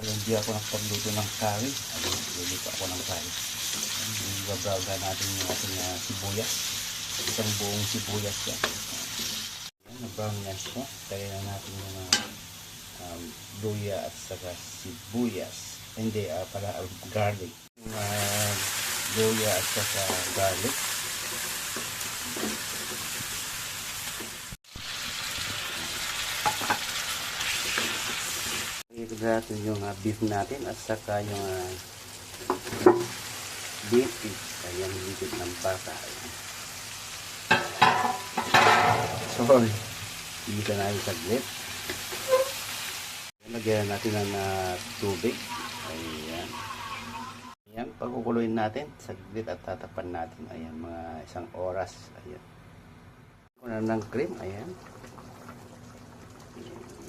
Hindi ako nakapagluto ng curry. Luluto ako ng curry. Ibabrown natin yung ating sibuyas. Isang buong sibuyas yan. Na-brown na siya. Kaya na natin yung luya at saka sibuyas. Hindi, garlic. Yung luya at saka garlic. Ito natin yung beef natin at saka yung beef. Ayan, ligit ng pata. Sorry. Dito na yung saglit. Lagyan natin ng tubig. Ayan. Ayan, pagkukuluin natin. Saglit at tatapan natin. Ayan, mga 1 oras. Ayan. Kunan ng cream. Ayan.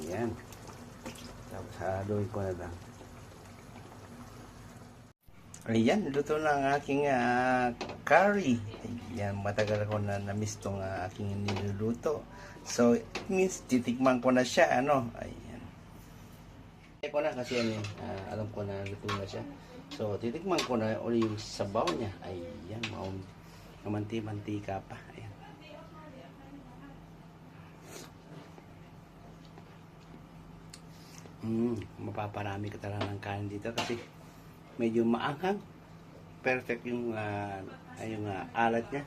Ayan. Tapos haluin ko na lang. Ayan, luto na ang aking curry. Ayan, matagal ako na na-miss itong aking niluluto. So, it means titikman ko na siya, ano. Ayan. Ko na kasi alam ko na luto na siya. So, titikman ko na uli yung sabaw niya. Ayan, mamanti-mantika pa. Ayan. Mapaparami ka talaga ng kanin dito kasi medyo maanghang. Perfect yung alat niya.